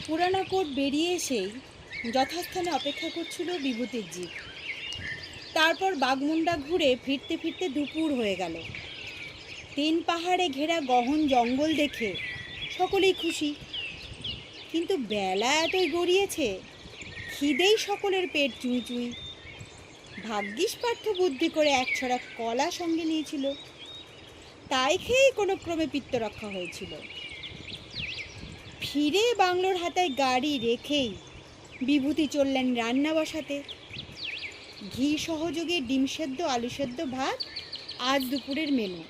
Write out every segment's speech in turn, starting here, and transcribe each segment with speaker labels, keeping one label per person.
Speaker 1: পুরানা কোট বেরিয়ে এসেই যথাস্থানে অপেক্ষা করছিল বিভূতির জিপ। তারপর বাগমুন্ডা ঘুরে ফিরতে ফিরতে দুপুর হয়ে গেল। 3 পাহাড়ে ঘেরা গহন জঙ্গল দেখে সকলেই খুশি, কিন্তু বেলা এতই গড়িয়েছে, খিদেই সকলের পেট চুই চুই। ভাগ্যিস পার্থ বুদ্ধি করে এক ছড়া কলা সঙ্গে নিয়েছিল, তাই খেয়েই কোনো ক্রমে পিত্ত রক্ষা হয়েছিল। ফিরে বাংলোর হাতায় গাড়ি রেখেই বিভূতি চললেন রান্না বসাতে। ঘি সহযোগে ডিম সেদ্ধ, আলু সেদ্ধ, ভাত আজ দুপুরের মেনু।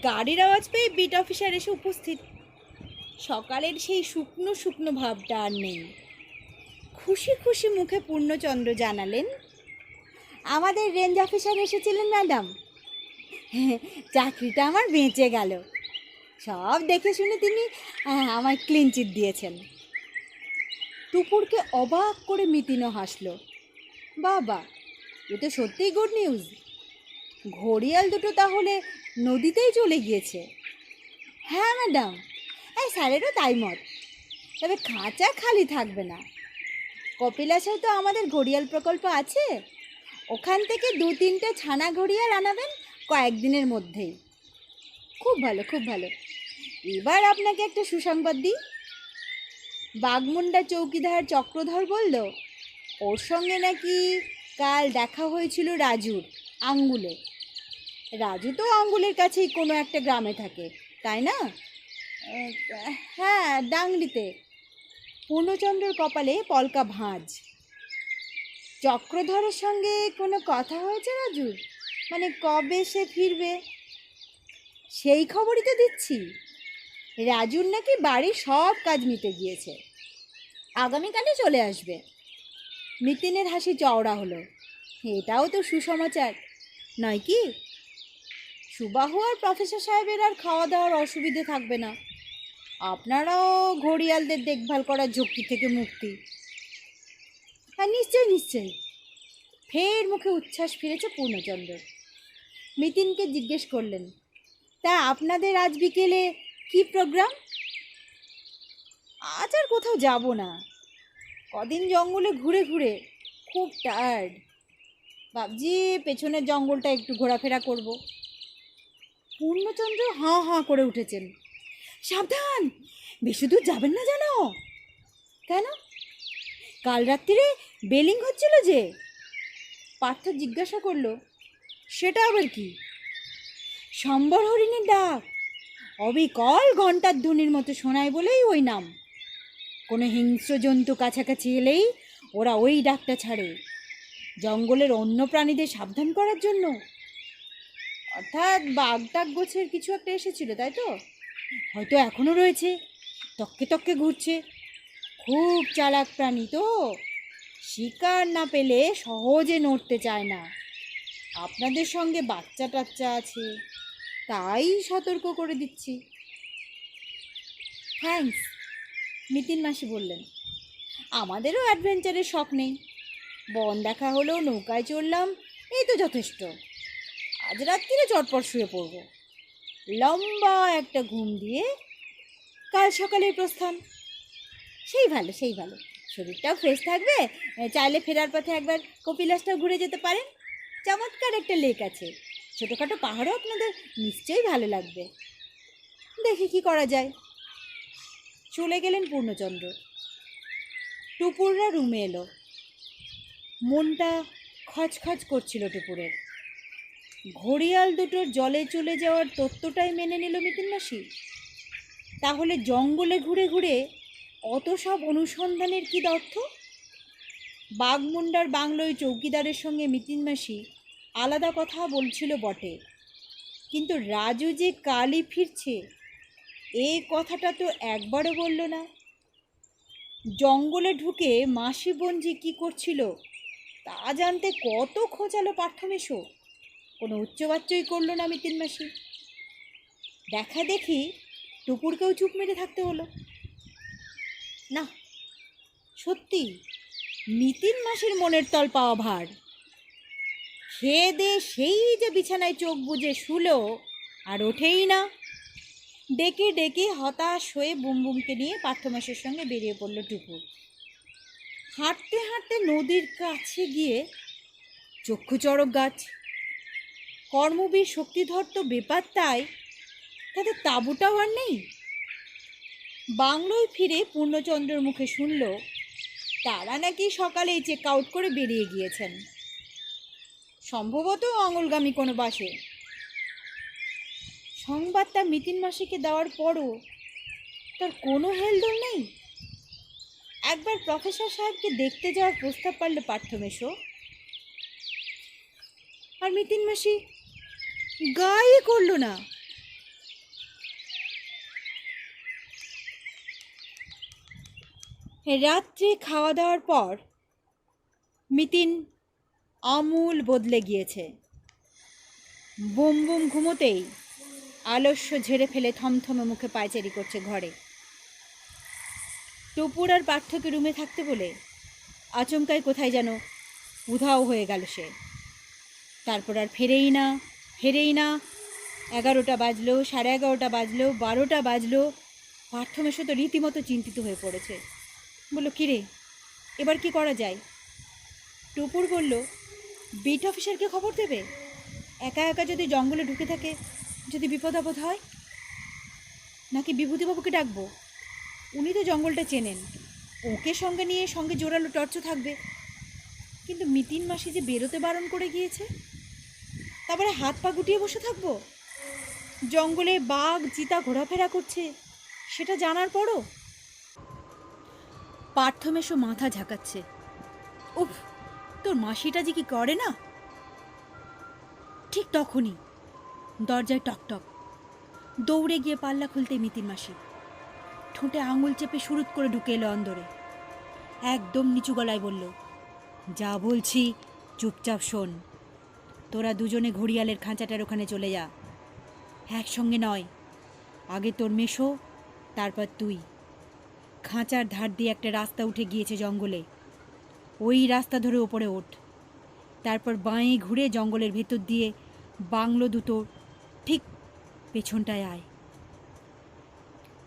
Speaker 1: গাড়ির আওয়াজ পেয়ে বিট অফিসার এসে উপস্থিত। সকালের সেই শুকনো শুকনো ভাবটা আর নেই। খুশি খুশি মুখে পূর্ণচন্দ্র জানালেন, আমাদের রেঞ্জ অফিসার এসেছিলেন ম্যাডাম, চাকরিটা আমার বেঁচে গেল। সব দেখে শুনে তিনি আমায় ক্লিন চিট দিয়েছেন। টুপুরকে অবাক করে মিতিনও হাসল। বাবা, এ তো সত্যিই গুড নিউজ। ঘড়িয়াল দুটো তাহলে নদীতেই চলে গিয়েছে। হ্যাঁ ম্যাডাম, স্যারেরও তাই মত। তবে খাঁচা খালি থাকবে না। কপিলাসেও তো আমাদের ঘড়িয়াল প্রকল্প আছে, ওখান থেকে 2-3টে ছানা ঘড়িয়াল আনাবেন কয়েকদিনের মধ্যেই। খুব ভালো, খুব ভালো। এবার আপনাকে একটা সুসংবাদ দিই। বাগমুন্ডা চৌকিদার চক্রধর বলল, ওর সঙ্গে নাকি কাল দেখা হয়েছিল রাজুর আঙ্গুলে। রাজু তো আঙ্গুলের কাছেই কোনো একটা গ্রামে থাকে, তাই না? হ্যাঁ, ডাংলিতে। পূর্ণচন্দ্রের কপালে পলকা ভাঁজ। চক্রধরের সঙ্গে কোনো কথা হয়েছে রাজুর? মানে কবে সে ফিরবে? সেই খবরই তো দিচ্ছি। রাজুর নাকি বাড়ির সব কাজ মিটে গিয়েছে, আগামীকালে চলে আসবে। মিতিনের হাসি চওড়া হলো। এটাও তো সুসমাচার নয় কি? সুবাহু আর প্রফেসর সাহেবের আর খাওয়া দাওয়ার অসুবিধে থাকবে না। আপনারাও ঘড়িয়ালদের দেখভাল করার ঝক্কি থেকে মুক্তি। হ্যাঁ, নিশ্চয়ই নিশ্চয়ই। ফের মুখে উচ্ছ্বাস ফিরেছে পূর্ণচন্দ্র। মিতিনকে জিজ্ঞেস করলেন, তা আপনাদের আজ বিকেলে কি প্রোগ্রাম? আজ আর কোথাও যাব না। কদিন জঙ্গলে ঘুরে ঘুরে খুব টায়ার্ড। ভাবছি পেছনের জঙ্গলটা একটু ঘোরাফেরা করব। পূর্ণচন্দ্র হাঁ হাঁ করে উঠেছেন। সাবধান, বেশি দূর যাবেন না যেন। কেন? কাল রাত্রিরে বেলিং হচ্ছিল যে। পার্থ জিজ্ঞাসা করল, সেটা আবার কি? সম্বর হরিণের ডাক অবিকল ঘণ্টার ধ্বনির মতো শোনায় বলেই ওই নাম। কোনো হিংস্র জন্তু কাছাকাছি এলেই ওরা ওই ডাকটা ছাড়ে, জঙ্গলের অন্য প্রাণীদের সাবধান করার জন্য। অর্থাৎ বাঘটাক গোছের কিছু একটা এসেছিল, তাই তো? হয়তো এখনও রয়েছে, তককে তককে ঘুরছে। খুব চালাক প্রাণী তো, শিকার না পেলে সহজে নড়তে চায় না। আপনাদের সঙ্গে বাচ্চা টাচ্চা আছে, তাই সতর্ক করে দিচ্ছি। থ্যাঙ্কস, মিতিন মাসি বললেন। আমাদেরও অ্যাডভেঞ্চারের শখ নেই। বন দেখা হলো, নৌকায় চড়লাম, এই তো যথেষ্ট। আজ রাত্রিরে চটপট শুয়ে পড়ব। লম্বা একটা ঘুম দিয়ে কাল সকালের প্রস্থান। সেই ভালো, সেই ভালো। শরীরটাও ফ্রেশ থাকবে। চাইলে ফেরার পথে একবার কপিলাসটাও ঘুরে যেতে পারেন। চমৎকার একটা লেক আছে, ছোটোখাটো পাহাড়ও আপনাদের নিশ্চয়ই ভালো লাগবে। দেখি কি করা যায়। চলে গেলেন পূর্ণচন্দ্র। টুপুররা রুমে এলো। মনটা খচখচ করছিল টুপুরের। ঘড়িয়াল দুটোর জলে চলে যাওয়ার তত্ত্বটাই মেনে নিল মিতিন মাসি। তাহলে জঙ্গলে ঘুরে ঘুরে অত সব অনুসন্ধানের কী অর্থ? বাগমুন্ডার বাংলোয় চৌকিদারের সঙ্গে মিতিন মাসি আলাদা কথা বলছিল বটে, কিন্তু রাজু যে কালই ফিরছে এই কথাটা তো একবারও বলল না। জঙ্গলে ঢুকে মাসি বঞ্জি কী করছিল তা জানতে কত খোঁজালো পার্থমেশো, কোনো উচ্চবাচ্যই করল না মিতিন মাসি। দেখা দেখি টুকুরকেও চুপ মেরে থাকতে হলো। না, সত্যি মিতিন মাসির মনের তল পাওয়া ভার। খেয়ে দে সেই যে বিছানায় চোখ বুজে শুলো, আর ওঠেই না। ডেকে ডেকে হতাশ হয়ে বুমবুমকে নিয়ে পার্থমাসের সঙ্গে বেরিয়ে পড়ল টুকু। হাঁটতে হাঁটতে নদীর কাছে গিয়ে চক্ষুচড়ক গাছ, কর্মবীর শক্তিধর তো বেপাত্তায়, তাদের তাঁবুটাও আর নেই। বাংলোয় ফিরে পূর্ণচন্দ্রের মুখে শুনল তারা নাকি সকালেই চেক আউট করে বেরিয়ে গিয়েছেন, সম্ভবত অঙ্গলগামী কোনো বাসে। সংবাদটা মিতিন মাসিকে দেওয়ার পরও তার কোনো হেলদোল নেই। একবার প্রফেসর সাহেবকে দেখতে যাওয়ার প্রস্তাব পারল পার্থমেশো, আর মিতিন মাসি গায়ে করল না। রাত্রে খাওয়া দাওয়ার পর মিতিন আমূল বদলে গিয়েছে। বুম বুম ঘুমোতেই আলস্য ঝেড়ে ফেলে থমথমে মুখে পায়চারি করছে ঘরে। টুপুর আর পার্থকে রুমে থাকতে বলে আচমকায় কোথায় যেন উধাও হয়ে গেল সে। তারপর আর ফেরেই না। 11টা বাজলো, 11:30 বাজলো, 12টা বাজলো। পার্থমেশো তো রীতিমতো চিন্তিত হয়ে পড়েছে। বলল, কিরে এবার কি করা যায়? টুপুর বলল, বিট অফিসারকে খবর দেবে। একা একা যদি জঙ্গলে ঢুকে থাকে, যদি বিপদ আপদ হয়। নাকি বিভূতিবাবুকে ডাকবো, উনি তো জঙ্গলটা চেনেন, ওকে সঙ্গে নিয়ে সঙ্গে জোরালো টর্চ থাকবে। কিন্তু মিতিন মাসি যে বেরোতে বারণ করে গিয়েছে, তারপরে হাত পা গুটিয়ে বসে থাকবো? জঙ্গলে বাঘ চিতা ঘোরাফেরা করছে সেটা জানার পরও? পার্থমেশো মাথা ঝাঁকাচ্ছে। উফ, তোর মাসিটা যে কি করে না। ঠিক তখনই দরজায় টকটক। দৌড়ে গিয়ে পাল্লা খুলতে মিতিন মাসি ঠোঁটে আঙুল চেপে শুরুত করে ঢুকে এলো অন্দরে। একদম নিচু গলায় বলল, যা বলছি চুপচাপ শোন। তোরা দুজনে ঘড়িয়ালের খাঁচাটার ওখানে চলে যা। একসঙ্গে নয়, আগে তোর মেশো, তারপর তুই। খাঁচার ধার দিয়ে একটা রাস্তা উঠে গিয়েছে জঙ্গলে, ওই রাস্তা ধরে ওপরে ওঠ। তারপর বাঁয়ে ঘুরে জঙ্গলের ভেতর দিয়ে বাংলো দুটো ঠিক পেছনটায় আয়।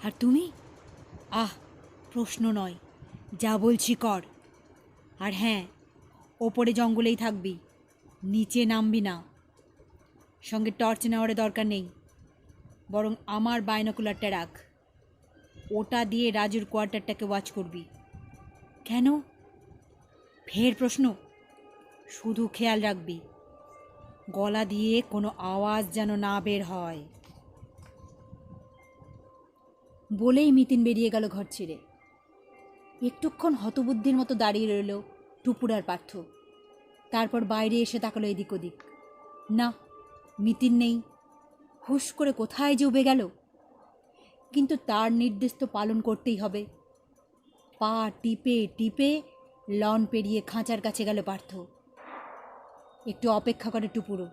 Speaker 1: আর তুমি? প্রশ্ন নয়, যা বলছি কর। আর হ্যাঁ, ওপরে জঙ্গলেই থাকবি, নিচে নামবি না। সঙ্গে টর্চ নেওয়ার দরকার নেই, বরং আমার বাইনোকুলারটা রাখ। ওটা দিয়ে রাজুর কোয়ার্টারটাকে ওয়াচ করবি। কেন? ফের প্রশ্ন? শুধু খেয়াল রাখবি গলা দিয়ে কোনো আওয়াজ যেন না বের হয়। বলেই মিতিন বেরিয়ে গেল ঘর ছেড়ে। একটুক্ষণ হতবুদ্ধির মতো দাঁড়িয়ে রইল টুপুর আর পার্থ। তারপর বাইরে এসে তাকালো এদিক ওদিক। না, মিতিন নেই। হুশ করে কোথায় যে উবে গেল। কিন্তু তার নির্দেশ তো পালন করতেই হবে। পা টিপে টিপে লন পেরিয়ে খাঁচার কাছে গেল পার্থ। একটু অপেক্ষা করে টুপুরও।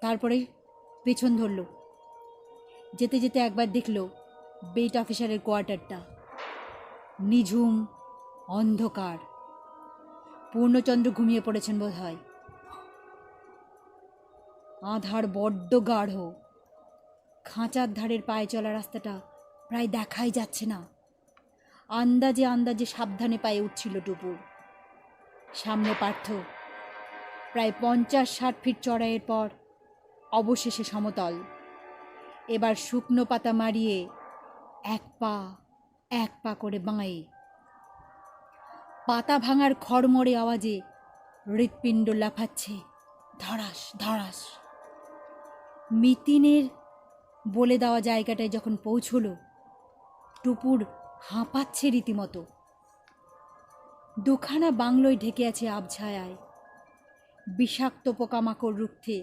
Speaker 1: তারপরে পেছন ধরল। যেতে যেতে একবার দেখল বেট অফিসারের কোয়ার্টারটা। নিঝুম অন্ধকার। পূর্ণচন্দ্র ঘুমিয়ে পড়েছেন বোধ হয়। আধার বড্ড গাঢ়। খাঁচার ধারের পায়ে চলা রাস্তাটা প্রায় দেখাই যাচ্ছে না। আন্দাজে আন্দাজে সাবধানে পায়ে উঠছিল টুপুর। সামনে পার্থ। প্রায় 50-60 ফিট চড়াইয়ের পর অবশেষে সমতল। এবার শুকনো পাতা মারিয়ে এক পা করে বাঁয়ে। পাতা ভাঙার খড়মড়ে আওয়াজে হৃৎপিণ্ড লাফাচ্ছে ধড়াস ধড়াস। মিতিনের বলে দেওয়া জায়গাটায় যখন পৌঁছল, টুপুর হাঁপাচ্ছে রীতিমতো। দুখানা বাংলোয় ঢেকে আছে আবছায়ায়। বিষাক্ত পোকামাকড় রুখতে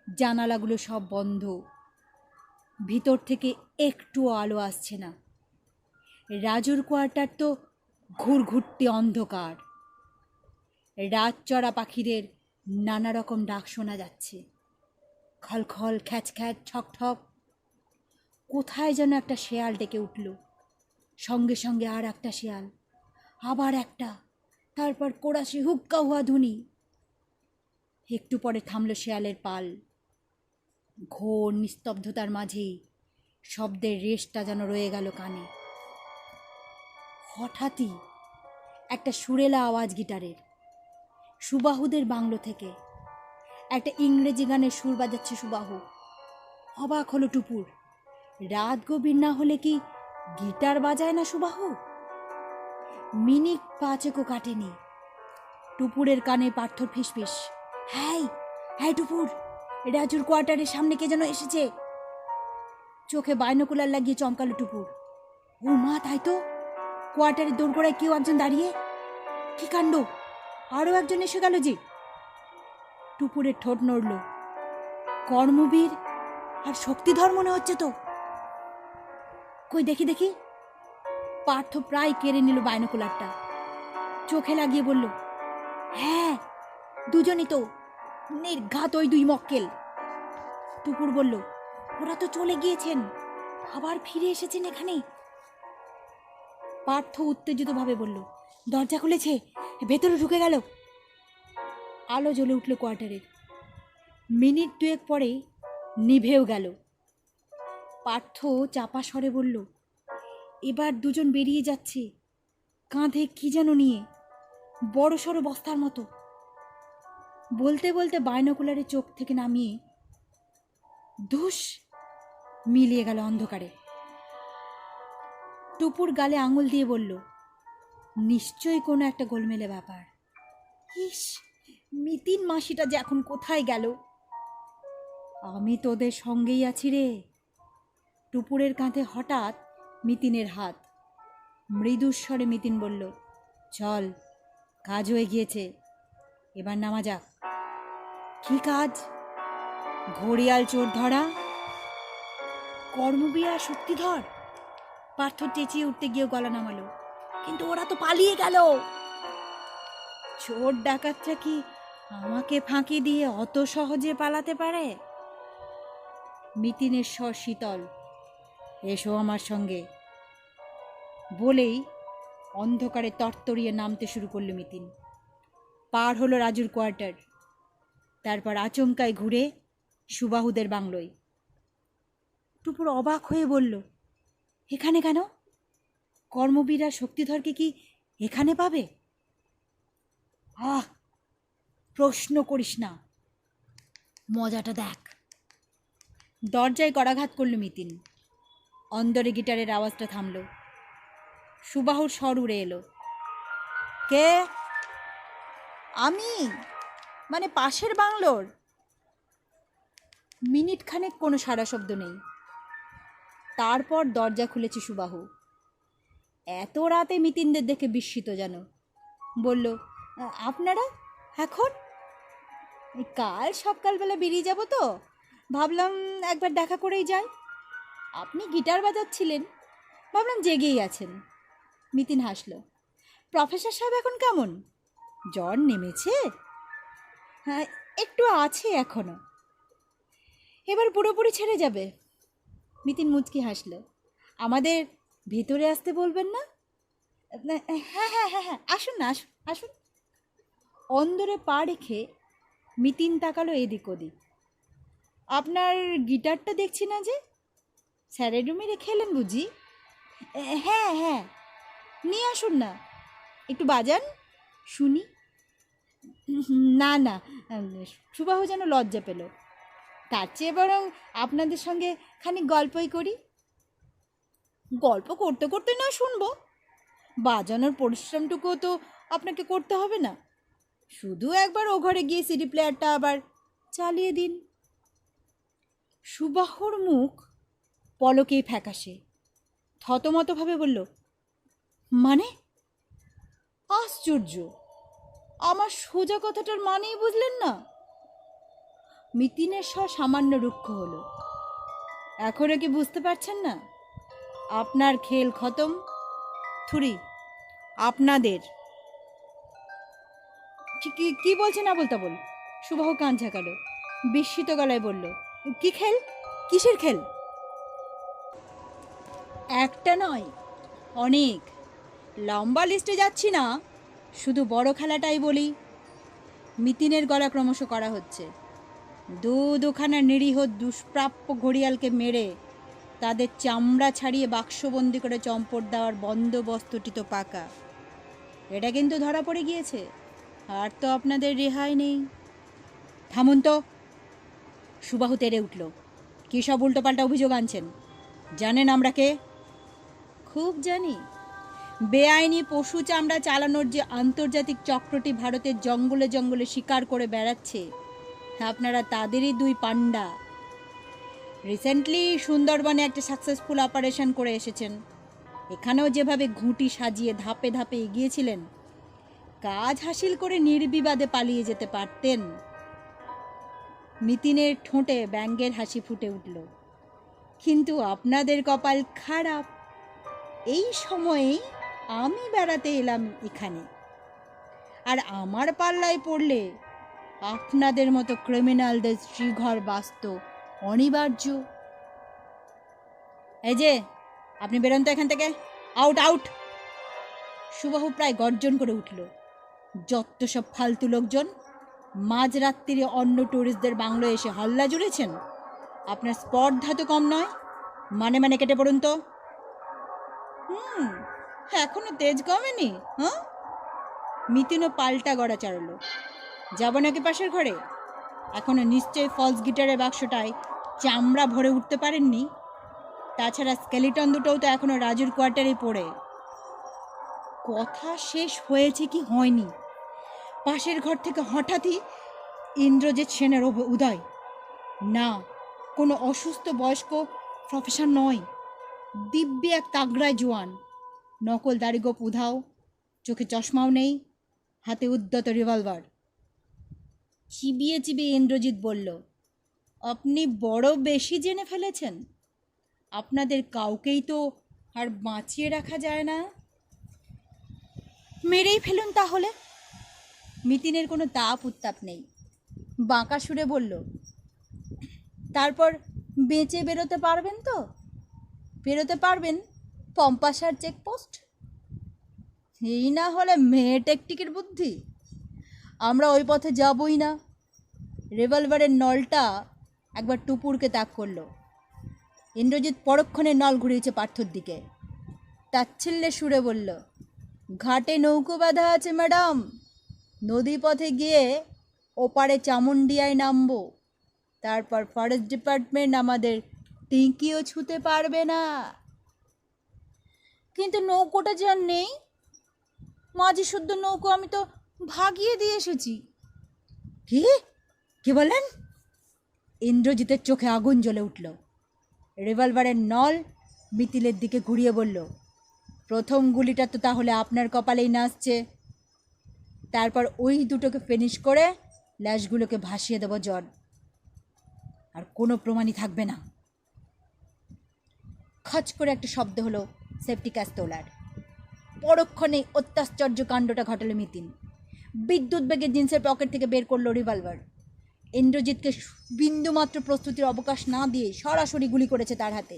Speaker 1: জানালাগুলো সব বন্ধ। ভিতর থেকে একটুও আলো আসছে না। রাজুর কোয়ার্টার তো ঘুরঘুরতে অন্ধকার। রাত চড়া পাখিদের নানা রকম ডাক শোনা যাচ্ছে। খলখল, খ্যাচ খ্যাচ, ঠক ঠক। কোথায় যেন একটা শেয়াল ডেকে উঠল। সঙ্গে সঙ্গে আর একটা শেয়াল, আবার একটা, তারপর কোরাসে হুক্কা হুয়া ধ্বনি। একটু পরে থামল শেয়ালের পাল। ঘোর নিস্তব্ধতার মাঝেই শব্দের রেশটা যেন রয়ে গেল কানে। হঠাৎই একটা সুরেলা আওয়াজ গিটারের। সুবাহুদের বাংলো থেকে একটা ইংরেজি গানের সুর বাজাচ্ছে সুবাহু। অবাক হলো টুপুর। রাত গভীর না হলে কি গিটার বাজায় না সুবাহু? মিনিট 5 কাটেনি, টুপুরের কানে পার্থর ফিসফিস, হ্যাঁ হ্যাঁ টুপুর, রাজুর কোয়ার্টারের সামনে কে যেন এসেছে। চোখে বাইনোকুলার লাগিয়ে চমকালো টুপুর। ও মা, তাই তো, কোয়ার্টারের দোরগোড়ায় কেউ একজন দাঁড়িয়ে। কি কাণ্ড, আরও একজন এসে গেল যে। টুপুরের ঠোঁট নড়ল। কর্মবীর আর শক্তিধর মনে হচ্ছে তো। কই দেখি দেখি। পার্থ প্রায় কেড়ে নিল বাইনোকুলারটা, চোখে লাগিয়ে বলল, হ্যাঁ দুজনই তো, নির্ঘাত ওই 2 মক্কেল। টুপুর বলল, ওরা তো চলে গিয়েছেন, আবার ফিরে এসেছেন এখানে। পার্থ উত্তেজিতভাবে বলল, দরজা খুলেছে, ভেতরে ঢুকে গেল। আলো জ্বলে উঠল কোয়ার্টারের। মিনিট 2 পরে নিভেও গেল। পার্থ চাপা স্বরে বলল, এবার দুজন বেরিয়ে যাচ্ছে, কাঁধে কি যেন নিয়ে, বড় সড়ো বস্তার মতো। বলতে বলতে বাইনোকুলারে চোখ থেকে নামিয়ে ধুস মিলিয়ে গেল অন্ধকারে। টুপুর গালে আঙুল দিয়ে বলল, নিশ্চয়ই কোনো একটা গোলমেলে ব্যাপার। ইস, মিতিন মাসিটা যে এখন কোথায় গেল। আমি তোদের সঙ্গেই আছি রে। টুপুরের কাঁধে হঠাৎ মিতিনের হাত। মৃদুস্বরে মিতিন বলল, চল, কাজ হয়ে গিয়েছে, এবার নামা যাক। কি কাজ? ঘড়িয়াল চোর ধরা। কর্মবীর আর শক্তিধর। পার্থ চেঁচিয়ে উঠতে গিয়ে গলা নামালো, কিন্তু ওরা তো পালিয়ে গেল। চোর ডাকাতরা কি আমাকে ফাঁকি দিয়ে অত সহজে পালাতে পারে? মিতিনের স্বর শীতল, এসো আমার সঙ্গে। বলেই অন্ধকারে তরতরিয়ে নামতে শুরু করল মিতিন। পার হলো রাজুর কোয়ার্টার, তারপর আচমকায় ঘুরে সুবাহুদের বাংলোয়। টুপুর অবাক হয়ে বলল, এখানে কেন? কর্মবীর আর শক্তিধরকে কি এখানে পাবে? আহ, প্রশ্ন করিস না, মজাটা দেখ। দরজায় করাঘাত করল মিতিন। অন্দরে গিটারের আওয়াজটা থামল। সুবাহুর স্বর উড়ে এলো, কে? আমি, মানে পাশের বাংলোর। মিনিট খানেক কোনো সাড়া শব্দ নেই। তারপর দরজা খুলেছে সুবাহু। এত রাতে মিতিনদের দেখে বিস্মিত যেন। বলল, আপনারা এখন? কাল সকালবেলা বেরিয়ে যাব তো, ভাবলাম একবার দেখা করেই যাই। আপনি গিটার বাজাচ্ছিলেন, ভাবলাম জেগেই আছেন। মিতিন হাসল। প্রফেসর সাহেব এখন কেমন? জ্বর নেমেছে? হ্যাঁ, একটু আছে এখনো, এবার পুরোপুরি ছেড়ে যাবে। মিতিন মুচকি হাসল। আমাদের ভেতরে আসতে বলবেন না? হ্যাঁ হ্যাঁ হ্যাঁ হ্যাঁ, আসুন না, আসুন আসুন। অন্দরে পা রেখে মিতিন তাকালো এদিক ওদিক। আপনার গিটারটা দেখছি না যে, স্যারের রুমে রেখে এলেন বুঝি? হ্যাঁ হ্যাঁ, নিয়ে আসুন না, একটু বাজান শুনি। না না, সুবাহু যেন লজ্জা পেল। তার চেয়ে বরং আপনাদের সঙ্গে খানিক গল্পই করি। গল্প করতে করতে না শুনবো, বাজানোর পরিশ্রমটুকুও তো আপনাকে করতে হবে না। শুধু একবার ও ঘরে গিয়ে সিডি প্লেয়ারটা আবার চালিয়ে দিন। সুবাহুর মুখ পলকেই ফ্যাকাশে। থতমতভাবে বলল, মানে? আশ্চর্য, আমার সোজা কথাটার মানেই বুঝলেন না? মিতিনের স্বর সামান্য রুক্ষ হলো। এখনো কি বুঝতে পারছেন না? আপনার খেল খতম, থুরি আপনাদের। কি বলছেন আবোল তাবোল? সুবাহু কান ঝাঁকালো, বিস্মিত গলায় বলল, কি খেল? কিসের খেল? একটা নয়, অনেক। লম্বা লিস্টে যাচ্ছি না, শুধু বড় খেলাটাই বলি। মিতিনের গলা ক্রমশ করা হচ্ছে। দুখানা নিরীহ দুষ্প্রাপ্য ঘড়িয়ালকে মেরে তাদের চামড়া ছাড়িয়ে বাক্সবন্দি করে চম্পট দেওয়ার বন্দোবস্তটি তো পাকা। এটা কিন্তু ধরা পড়ে গিয়েছে, আর তো আপনাদের রেহাই নেই। থামুন তো। সুবাহু তেড়ে উঠল। কী সব উল্টোপাল্টা অভিযোগ আনছেন? জানেন আমরা কে? খুব জানি। বেআইনি পশু চামড়া চালানোর যে আন্তর্জাতিক চক্রটি ভারতের জঙ্গলে জঙ্গলে শিকার করে বেড়াচ্ছে, আপনারা তাদেরই দুই পান্ডা। রিসেন্টলি সুন্দরবনে একটা সাকসেসফুল অপারেশন করে এসেছেন। এখানেও যেভাবে ঘুঁটি সাজিয়ে ধাপে ধাপে এগিয়েছিলেন, কাজ হাসিল করে নির্বিবাদে পালিয়ে যেতে পারতেন। মিতিনের ঠোঁটে ব্যঙ্গের হাসি ফুটে উঠল। কিন্তু আপনাদের কপাল খারাপ। এই সময়েই আমি বেড়াতে এলাম এখানে, আর আমার পাল্লায় পড়লে আপনাদের মতো ক্রিমিনালদের শ্রীঘর বাস্ত অনিবার্য। এই যে, আপনি বেরোন তো এখান থেকে। Out out. সুবাহু প্রায় গর্জন করে উঠল। যত সব ফালতু লোকজন মাঝরাত্রিরে অন্য ট্যুরিস্টদের বাংলোয় এসে হল্লা জুড়েছেন। আপনার স্পর্ধা তো কম নয়। মানে কেটে পড়ুন তো। এখনো তেজ কমেনি? হ্যাঁ? মিতিনও পাল্টা গড়া চাড়ল। যাব নাকি পাশের ঘরে? এখনো নিশ্চয়ই ফলস গিটারের বাক্সটায় চামড়া ভরে উঠতে পারেননি। তাছাড়া স্কেলিটন দুটোও তো এখনো রাজুর কোয়ার্টারেই পড়ে। কথা শেষ হয়েছে কি হয়নি, পাশের ঘর থেকে হঠাৎই ইন্দ্রজিৎ সেনের উদয়। না, কোনো অসুস্থ বয়স্ক প্রফেসর নয়, দিব্যি এক তাগড়ায় জোয়ান। নকল দাড়িগোপ উধাও, চোখে চশমাও নেই, হাতে উদ্যত রিভলভার। চিবিয়ে চিবিয়ে ইন্দ্রজিৎ বলল, আপনি বড় বেশি জেনে ফেলেছেন। আপনাদের কাউকেই তো আর বাঁচিয়ে রাখা যায় না। মেরেই ফেলুন তাহলে। মিতিনের কোনো তাপ উত্তাপ নেই, বাঁকা সুরে বলল, তারপর বেঁচে বেরোতে পারবেন তো? বেরোতে পারবেন পম্পাসার চেকপোস্ট? এই না হলে মেয়ে টেকটিকের বুদ্ধি। আমরা ওই পথে যাবই না। রিভলভারের নলটা একবার টুপুরকে তাক করল। ইন্দ্রজিৎ পরক্ষণে নল ঘুরিয়েছে পার্থর দিকে। তাচ্ছিল্যে সুরে বলল, ঘাটে নৌকো বাঁধা আছে ম্যাডাম, নদী পথে গিয়ে ওপারে চামুন্ডিয়ায় নামবো। তারপর ফরেস্ট ডিপার্টমেন্ট আমাদের টিকিও ছুঁতে পারবে না। কিন্তু নৌকোটা যে আর নেই। মাঝি শুদ্ধ নৌকো আমি তো ভাগিয়ে দিয়ে এসেছি। কি কি বলেন? ইন্দ্রজিতের চোখে আগুন জ্বলে উঠল। রিভলভারের নল মিতিলের দিকে ঘুরিয়ে বলল, প্রথম গুলিটা তো তাহলে আপনার কপালেই নাচছে। তারপর ওই দুটোকে ফিনিশ করে ল্যাশগুলোকে ভাসিয়ে দেব জল। আর কোনো প্রমাণই থাকবে না। খচ করে একটা শব্দ হলো সেফটি ক্যাচ তোলার। পরক্ষণে অত্যাশ্চর্য কাণ্ডটা ঘটালো মিতিন। বিদ্যুৎ বেগে জিন্সের পকেট থেকে বের করলো রিভলভার। ইন্দ্রজিৎকে বিন্দুমাত্র প্রস্তুতির অবকাশ না দিয়ে সরাসরি গুলি করেছে তার হাতে।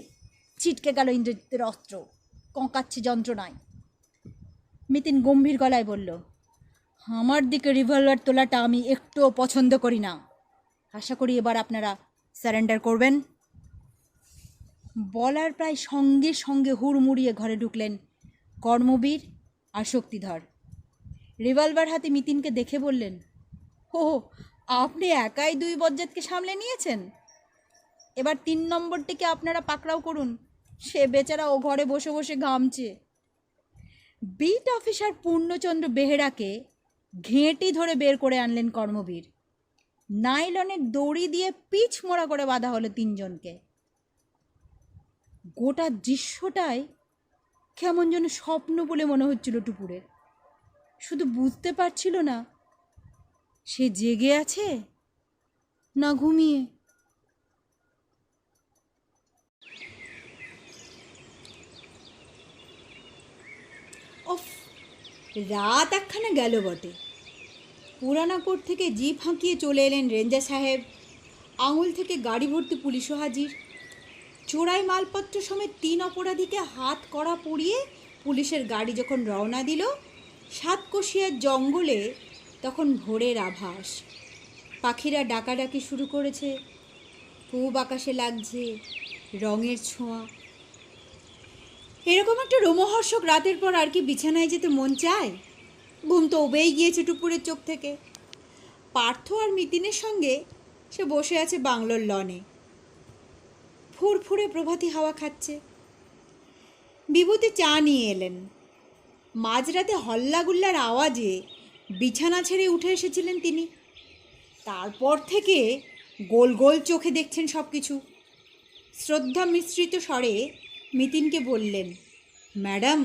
Speaker 1: ছিটকে গেল ইন্দ্রজিতের অস্ত্র, কঁকাচ্ছে যন্ত্রণায়। মিতিন গম্ভীর গলায় বলল, আমার দিকে রিভলভার তোলাটা আমি একটুও পছন্দ করি না। আশা করি এবার আপনারা সারেন্ডার করবেন। বলার প্রায় সঙ্গে সঙ্গে হুড়মুড়িয়ে ঘরে ঢুকলেন কর্মবীর আর শক্তিধর। রিভলভার হাতে মিতিনকে দেখে বললেন, ও, আপনি একাই দুই বজ্জাতকে সামলে নিয়েছেন। এবার 3 নম্বরটিকে আপনারা পাকড়াও করুন। সে বেচারা ও ঘরে বসে বসে ঘামছে। বিট অফিসার পূর্ণচন্দ্র বেহেরাকে ঘেঁটি ধরে বের করে আনলেন কর্মবীর। নাইলনের দড়ি দিয়ে পিচ মোড়া করে বাঁধা হলো 3 জনকে। গোটা দৃশ্যটাই কেমন যেন স্বপ্ন বলে মনে হচ্ছিল টুপুরের। শুধু বুঝতে পারছিল না সে জেগে আছে না ঘুমিয়ে। ওফ, রাত একখানা গেল বটে। পুরানা কোর্ট থেকে জিপ হাঁকিয়ে চলে এলেন রেঞ্জার সাহেব। আঙুল থেকে গাড়ি ভর্তি পুলিশও হাজির। চোরাই মালপত্র সমেত 3 অপরাধীকে হাত কড়া পরিয়ে পুলিশের গাড়ি যখন রওনা দিল সাতকোশিয়ার জঙ্গলে, তখন ভোরের আভাস। পাখিরা ডাকাডাকি শুরু করেছে। পূব আকাশে লাগছে রঙের ছোঁয়া।
Speaker 2: এরকম একটা রোমহর্ষক রাতের পর আর কি বিছানায় যেতে মন চায়? ঘুম তো উবেই গিয়েছে টুপুরের চোখ থেকে। পার্থ আর মিতিনের সঙ্গে সে বসে আছে বাংলোর লনে, ফুরফুরে প্রভাতী হাওয়া খাচ্ছে। বিভূতি চা নিয়ে এলেন। মাঝরাতে হল্লাগুল্লার আওয়াজে বিছানা ছেড়ে উঠে এসেছিলেন তিনি। তারপর থেকে গোল গোল চোখে দেখছেন সব কিছু। শ্রদ্ধা মিশ্রিত স্বরে মিতিনকে বললেন, ম্যাডাম,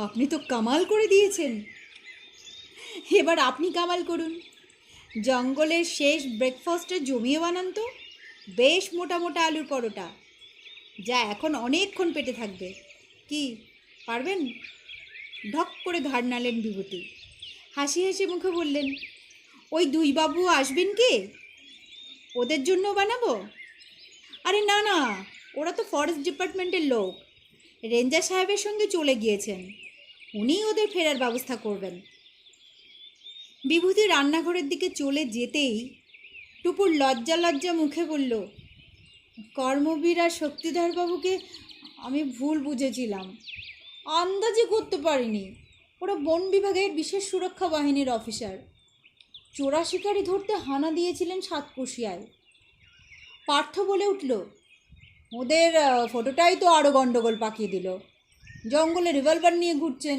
Speaker 2: আপনি তো কামাল করে দিয়েছেন। এবার আপনি কামাল করুন। জঙ্গলের শেষ ব্রেকফাস্টে জমিয়ে বানান তো, বেশ মোটা মোটা আলুর পরোটা, যা এখন অনেকক্ষণ পেটে থাকবে। কি পারবেন? ঢক করে ঘাড় নাড়লেন বিভূতি। হাসি হাসি মুখে বললেন, ওই দুই বাবু আসবেন কি? ওদের জন্য বানাবো? আরে না না, ওরা তো ফরেস্ট ডিপার্টমেন্টের লোক, রেঞ্জার সাহেবের সঙ্গে চলে গিয়েছেন, উনিই ওদের ফেরার ব্যবস্থা করবেন। বিভূতি রান্নাঘরের দিকে চলে যেতেই টুপুর লজ্জা লজ্জা মুখে বলল, কর্মবীর আর শক্তিধরবাবুকে আমি ভুল বুঝেছিলাম, আন্দাজে করতে পারিনি। ওরা বন বিভাগের বিশেষ সুরক্ষা বাহিনীর অফিসার, চোরা শিকারি ধরতে হানা দিয়েছিলেন সাতকোশিয়ায়। পার্থ বলে উঠল, ওদের ফটোটাই তো আরও গণ্ডগোল পাকিয়ে দিল। জঙ্গলে রিভলভার নিয়ে ঘুরছেন,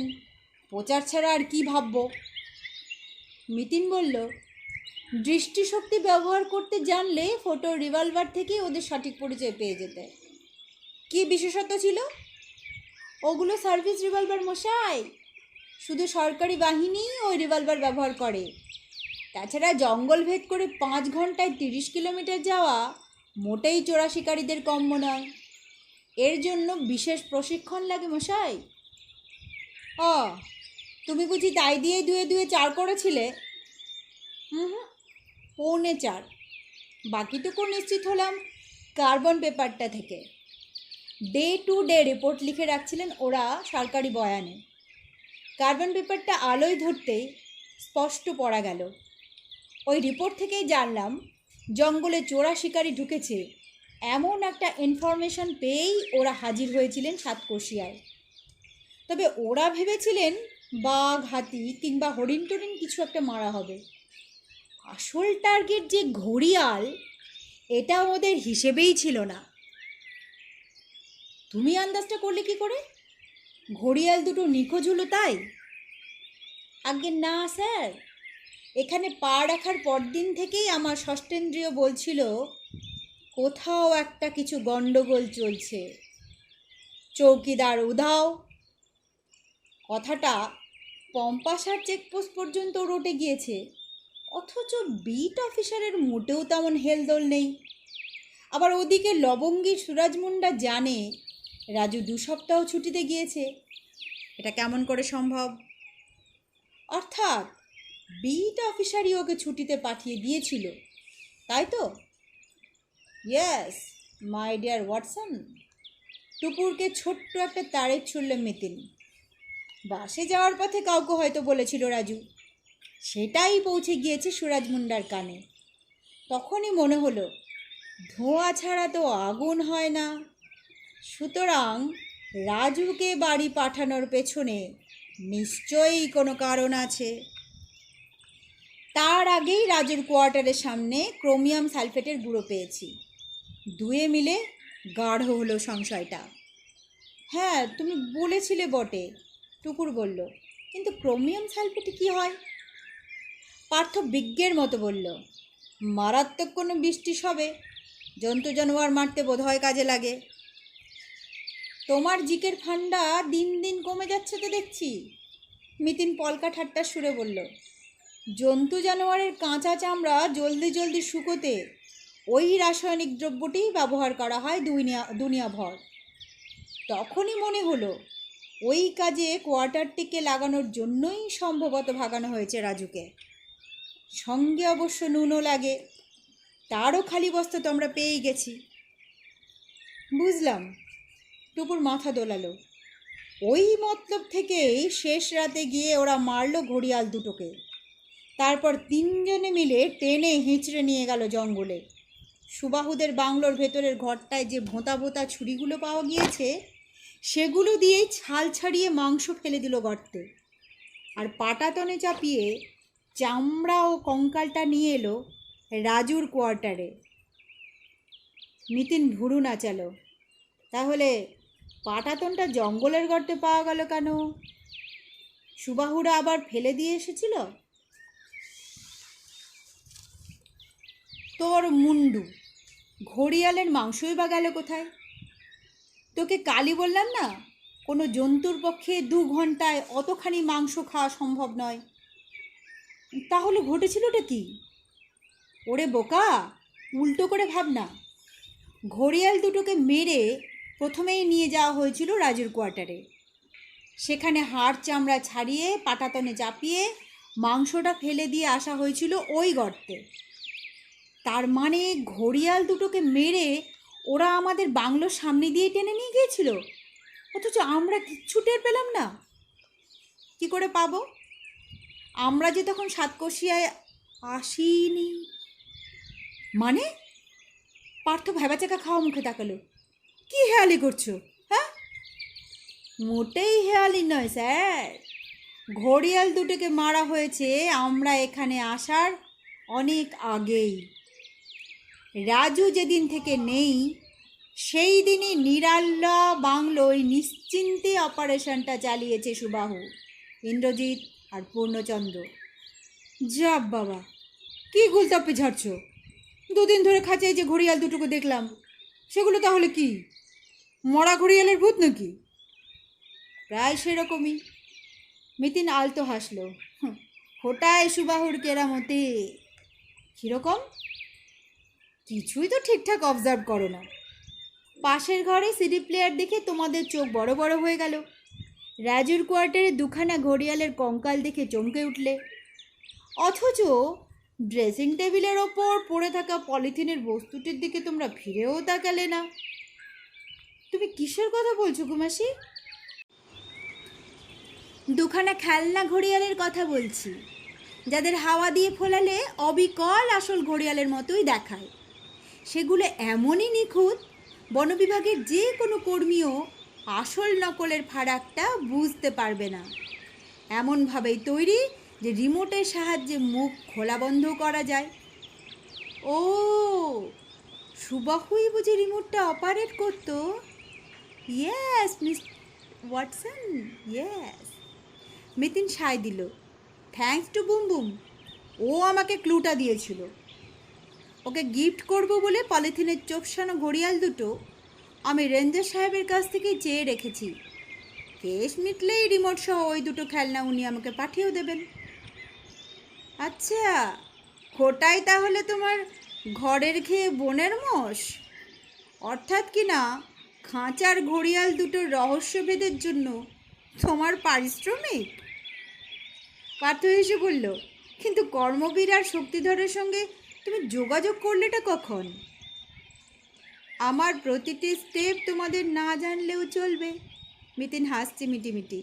Speaker 2: প্রচার ছাড়া আর কি ভাবব? মিতিন বলল, দৃষ্টিশক্তি ব্যবহার করতে জানলে ফটো রিভলভার থেকে ওদের সঠিক পরিচয় পেয়ে যেতে। কি বিশেষত্ব ছিল? ওগুলো সার্ভিস রিভলভার মশাই, শুধু সরকারি বাহিনী ওই রিভলভার ব্যবহার করে। তাছাড়া জঙ্গল ভেদ করে 5 ঘন্টায় 30 কিলোমিটার যাওয়া মোটেই চোরা শিকারীদের কম্য নয়। এর জন্য বিশেষ প্রশিক্ষণ লাগে মশাই। ও, তুমি বুঝি তাই দিয়েই দুয়ে দুয়ে 4 করেছিলে? হুম, 4.25। বাকিটুকু নিশ্চিত হলাম কার্বন পেপারটা থেকে। ডে টু ডে রিপোর্ট লিখে রাখছিলেন ওরা সরকারি বয়ানে। কার্বন পেপারটা আলোয় ধরতেই স্পষ্ট পড়া গেল। ওই রিপোর্ট থেকেই জানলাম জঙ্গলে চোরা শিকারি ঢুকেছে এমন একটা ইনফরমেশন পেয়েই ওরা হাজির হয়েছিলেন সাতকোশিয়ায়। তবে ওরা ভেবেছিলেন বাঘ, হাতি কিংবা হরিণ টরিণ কিছু একটা মারা হবে। আসল টার্গেট যে ঘড়িয়াল, এটা ওদের হিসেবেই ছিল না। তুমি আন্দাজটা করলে কি করে? ঘড়িয়াল দুটো নিখোঁজ হলো তাই? আগে না স্যার, এখানে পা রাখার পরদিন থেকেই আমার ষষ্ঠেন্দ্রিয় বলছিল কোথাও একটা কিছু গণ্ডগোল চলছে। চৌকিদার উধাও। কথাটা পম্পাসার চেকপোস্ট পর্যন্ত রটে গিয়েছে, অথচ বিট অফিসারের মোটেও তেমন হেলদোল নেই। আবার ওদিকে লবঙ্গী সুরাজ মুন্ডা জানে রাজু 2 সপ্তাহ ছুটিতে গিয়েছে। এটা কেমন করে সম্ভব? অর্থাৎ বিট অফিসারই ওকে ছুটিতে পাঠিয়ে দিয়েছিল, তাই তো? Yes my dear Watson. টুপুরকে ছোট্ট একটা তারের ছুড়ল মিতিন। বাসে যাওয়ার পথে কাউকে হয়তো বলেছিল রাজু, সেটাই পৌঁছে গিয়েছে সুরাজ মুন্ডার কানে। তখনই মনে হলো ধোঁয়া ছাড়া তো আগুন হয় না, সুতরাং রাজুকে বাড়ি পাঠানোর পেছনে নিশ্চয়ই কোনো কারণ আছে। তার আগেই রাজুর কোয়ার্টারের সামনে ক্রোমিয়াম সালফেটের গুঁড়ো পেয়েছি। দুয়ে মিলে গাঢ় হলো সংশয়টা। হ্যাঁ, তুমি বলেছিলে বটে, টুকুর বলল, কিন্তু ক্রোমিয়াম সালফেটে কি হয়? পার্থ বিজ্ঞের মতো বলল, মারাত্মক কোনো বৃষ্টিস হবে, জন্তু জানোয়ার মারতে বোধহয় কাজে লাগে। তোমার জিকের ফান্ডা দিন দিন কমে যাচ্ছে তো দেখছি। মিতিন পলকা ঠাট্টার সুরে বলল, জন্তু জানোয়ারের কাঁচা চামড়া জলদি জলদি শুকোতে ওই রাসায়নিক দ্রব্যটি ব্যবহার করা হয় দুনিয়াভর। তখনই মনে হলো ওই কাজে কোয়ার্টারটিকে লাগানোর জন্যই সম্ভবত ভাগানো হয়েছে রাজুকে। সঙ্গে অবশ্য নুনও লাগে, তারও খালি বস্তা তো আমরা পেয়েই গেছি। বুঝলাম, টুকুর মাথা দোলালো। ওই মতলব থেকেই শেষ রাতে গিয়ে ওরা মারলো ঘড়িয়াল দুটোকে। তারপর 3 জনে মিলে টেনে হিঁচড়ে নিয়ে গেল জঙ্গলে। সুবাহুদের বাংলোর ভেতরের ঘরটায় যে ভোঁতা ভোঁতা ছুরিগুলো পাওয়া গিয়েছে, সেগুলো দিয়েই ছাল ছাড়িয়ে মাংস ফেলে দিল গর্তে। আর পাটাতনে চাপিয়ে চামড়া ও কঙ্কালটা নিয়ে এলো রাজুর কোয়ার্টারে। নিতিন ভুরু নাচালো। তাহলে পাটাতনটা জঙ্গলের গর্তে পাওয়া গেল কেন? সুবাহুরা আবার ফেলে দিয়ে এসেছিল? তোর মুন্ডু, ঘড়িয়ালের মাংসই বা গেল কোথায়? তোকে কালই বললাম না, কোনো জন্তুর পক্ষে 2 ঘন্টায় অতখানি মাংস খাওয়া সম্ভব নয়। তাহলে ঘটেছিলটা কি? ওরে বোকা, উল্টো করে ভাব না। ঘড়িয়াল দুটোকে মেরে প্রথমেই নিয়ে যাওয়া হয়েছিল রাজুর কোয়ার্টারে। সেখানে হাড় চামড়া ছাড়িয়ে পাটাতনে চাপিয়ে মাংসটা ফেলে দিয়ে আসা হয়েছিল ওই গর্তে। তার মানে ঘড়িয়াল দুটোকে মেরে ওরা আমাদের বাংলোর সামনে দিয়ে টেনে নিয়ে গিয়েছিল, অথচ আমরা কিচ্ছু টের পেলাম না। কি করে পাবো? আমরা যে তখন সাতকোশিয়ায় আসিনি। মানে? পার্থ ভেবাচাকা খাওয়া মুখে তাকালো। কি হেয়ালি করছো? হ্যাঁ, মোটেই হেয়ালি নয় স্যার। ঘড়িয়াল দুটোকে মারা হয়েছে আমরা এখানে আসার অনেক আগেই। রাজু যেদিন থেকে নেই সেই দিনই নিরাল্লা বাংলোয় নিশ্চিন্তে অপারেশনটা চালিয়েছে সুবাহু, ইন্দ্রজিৎ আর পূর্ণচন্দ্র। যা বাবা, কি গুলতাপ্পে ঝাড়ছ? 2 দিন ধরে খাঁচায় যে ঘড়িয়াল দুটোকে দেখলাম, সেগুলো তাহলে কি মরা ঘড়িয়ালের ভূত নাকি? প্রায় সেরকমই। মিতিন আলতো হাসলো। ফোটায় সুবাহুর কেরামতে। কীরকম? কিছুই তো ঠিকঠাক অবজার্ভ করো না। পাশের ঘরে সিডি প্লেয়ার দেখে তোমাদের চোখ বড় বড় হয়ে গেল। রাজুর কোয়ার্টারে 2খানা ঘড়িয়ালের কঙ্কাল দেখে চমকে উঠলে। অথচ ড্রেসিং টেবিলের ওপর পড়ে থাকা পলিথিনের বস্তুটির দিকে তোমরা ফিরেও তাকালে না। তুমি কিসের কথা বলছো কুমাসী? 2খানা খেলনা ঘড়িয়ালের কথা বলছি, যাদের হাওয়া দিয়ে ফোলালে অবিকল আসল ঘড়িয়ালের মতোই দেখায়। সেগুলো এমনই নিখুঁত, বন বিভাগের যে কোনো কর্মীও আসল নকলের ফারাকটা বুঝতে পারবে না। এমনভাবেই তৈরি যে রিমোটের সাহায্যে মুখ খোলা বন্ধ করা যায়। ও, সুবাহুই বুঝি রিমোটটা অপারেট করতো? Yes miss Watson, yes. Mitin সায় দিল। থ্যাঙ্কস টু বুম বুম, ও আমাকে ক্লুটা দিয়েছিল। ওকে গিফট করব বলে পলিথিনের চোপসানো ঘড়িয়াল দুটো আমি রেঞ্জার সাহেবের কাছ থেকেই চেয়ে রেখেছি। কেস মিটলেই রিমোট সহ ওই দুটো খেলনা উনি আমাকে পাঠিয়েও দেবেন। আচ্ছা, খোটাই তাহলে তোমার ঘরের খেয়ে বনের মোষ? অর্থাৎ কি না, খাঁচার ঘড়িয়াল দুটোর রহস্যভেদের জন্য তোমার পারিশ্রমিক? পার্থ এসে বলল, কিন্তু কর্মবীর আর শক্তিধরের সঙ্গে তুমি যোগাযোগ করলেটা কখন? আমার প্রতিটি স্টেপ তোমাদের না জানলেও চলবে। মিতিন হাসছে মিটিমিটি।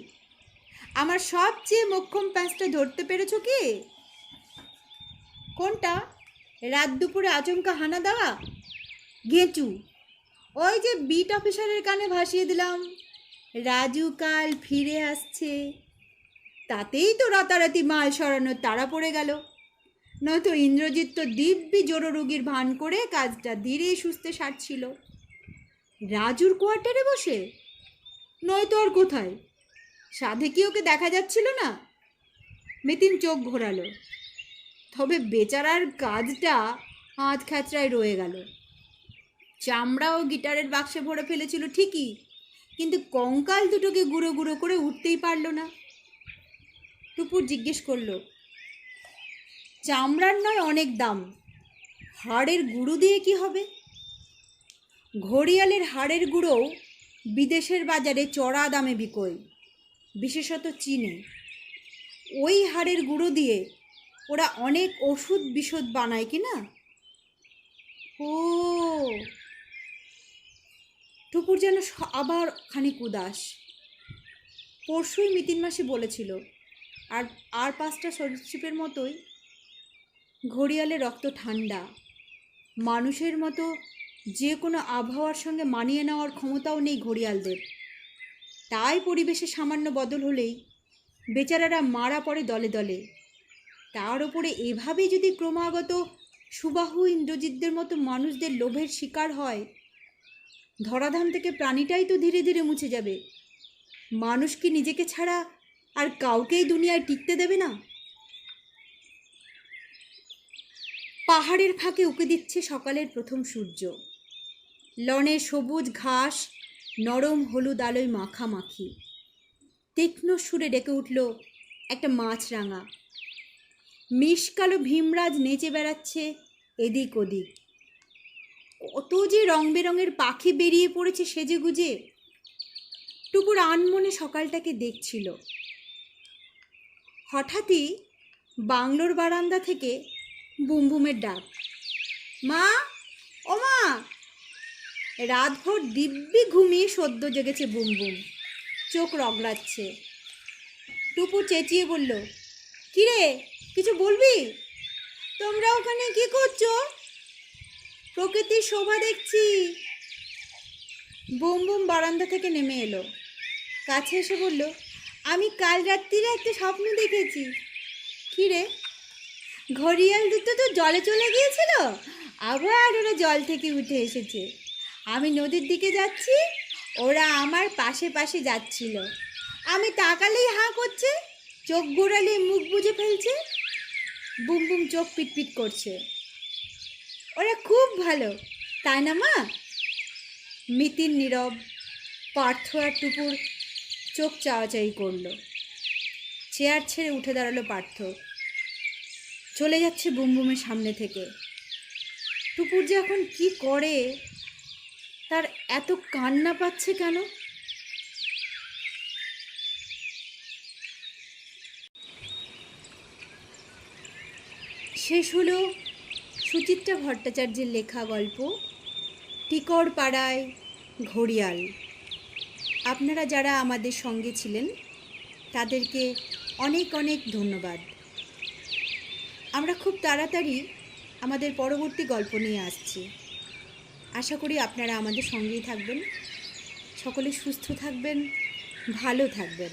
Speaker 2: আমার সবচেয়ে মোক্ষম প্যাঁচটা ধরতে পেরেছো কি? কোনটা? রাত দুপুরে আচমকা হানা দেওয়া? গেঁচু। ওই যে বিট অফিসারের কানে ভাসিয়ে দিলাম, রাজু কাল ফিরে আসছে। তাতেই তো রাতারাতি মাল সরানোর তাড়া পড়ে গেল। নয়তো ইন্দ্রজিৎ তো দিব্যি জোড়ো রুগীর ভান করে কাজটা ধীরে সুস্থে সারছিল। রাজুর কোয়ার্টারে বসে? নয়তো আর কোথায়? সাধে কি ওকে দেখা যাচ্ছিল না? মিতিন চোখ ঘোরালো। তবে বেচারার কাজটা হাত খাঁচড়ায় রয়ে গেল। চামড়া ও গিটারের বাক্সে ভরে ফেলেছিল ঠিকই, কিন্তু কঙ্কাল দুটোকে গুঁড়ো গুঁড়ো করে উঠতেই পারল না। টুপুর জিজ্ঞেস করলো, চামড়ার নয় অনেক দাম, হাড়ের গুঁড়ো দিয়ে কি হবে? ঘড়িয়ালের হাড়ের গুঁড়োও বিদেশের বাজারে চড়া দামে বিকোয়, বিশেষত চীনে। ওই হাড়ের গুঁড়ো দিয়ে ওরা অনেক ওষুধ বিষধ বানায় কি না? ও, টুপুর যেন আবার খানিক উদাস। পরশুই মিতিন মাসি বলেছিল, আর আর 5টা সরীসৃপের মতোই ঘড়িয়ালের রক্ত ঠান্ডা, মানুষের মতো যে কোনো আবহাওয়ার সঙ্গে মানিয়ে নেওয়ার ক্ষমতাও নেই ঘড়িয়ালদের। তাই পরিবেশে সামান্য বদল হলেই বেচারারা মারা পড়ে দলে দলে। তার ওপরে এভাবেই যদি ক্রমাগত সুবাহু ইন্দ্রজিৎদের মতো মানুষদের লোভের শিকার হয়, ধরাধাম থেকে প্রাণীটাই তো ধীরে ধীরে মুছে যাবে। মানুষ কি নিজেকে ছাড়া আর কাউকেই দুনিয়ায় টিকতে দেবে না? পাহাড়ের ফাঁকে উঁকে দিচ্ছে সকালের প্রথম সূর্য। লনে সবুজ ঘাস নরম হলুদ আলোয় মাখামাখি। তীক্ষ্ণ সুরে ডেকে উঠল একটা মাছরাঙা। মিশকালো ভীমরাজ নেচে বেড়াচ্ছে এদিক ওদিক। কত যে রং বেরঙের পাখি বেরিয়ে পড়েছে সেজে গুজে। টুকুর আনমনে সকালটাকে দেখছিল। হঠাৎই বাংলোর বারান্দা থেকে বুমবুমের ডাক। মা, ও মা! রাতভর দিব্যি ঘুমিয়ে সদ্য জেগেছে বুমবুম, চোখ রগড়াচ্ছে। টুপু চেঁচিয়ে বলল, কিরে, কিছু বলবি? তোমরা ওখানে কি করছো? প্রকৃতির শোভা দেখছি। বুমবুম বারান্দা থেকে নেমে এলো, কাছে এসে বলল, আমি কাল রাত্রিরে একটা স্বপ্ন দেখেছি। কি রে? ঘড়িয়াল দুটো তো জলে চলে গিয়েছিল, আবার ওরা জল থেকে উঠে এসেছে। আমি নদীর দিকে যাচ্ছি, ওরা আমার পাশে পাশে যাচ্ছিল। আমি তাকালেই হাঁ করছে, চোখ ঘোরালে মুখ বুজে ফেলছে। বুমবুম চোখ পিটপিট করছে। ওরা খুব ভালো, তাই না মা? মিতিন নীরব। পার্থ আর টুকুর চোখ চাওয়াচাই করলো। চেয়ার ছেড়ে উঠে দাঁড়ালো পার্থ। চলে যাচ্ছে বুমবুমের সামনে থেকে। টুকুর যে এখন কি করে, তার এত কান্না পাচ্ছে কেন? শেষ হলো সুচিত্রা ভট্টাচার্যের লেখা গল্প টিকর পাড়ায় ঘড়িয়াল। আপনারা যারা আমাদের সঙ্গে ছিলেন তাদেরকে অনেক অনেক ধন্যবাদ। আমরা খুব তাড়াতাড়ি আমাদের পরবর্তী গল্প নিয়ে আসছি। আশা করি আপনারা আমাদের সঙ্গেই থাকবেন। সকলে সুস্থ থাকবেন, ভালো থাকবেন।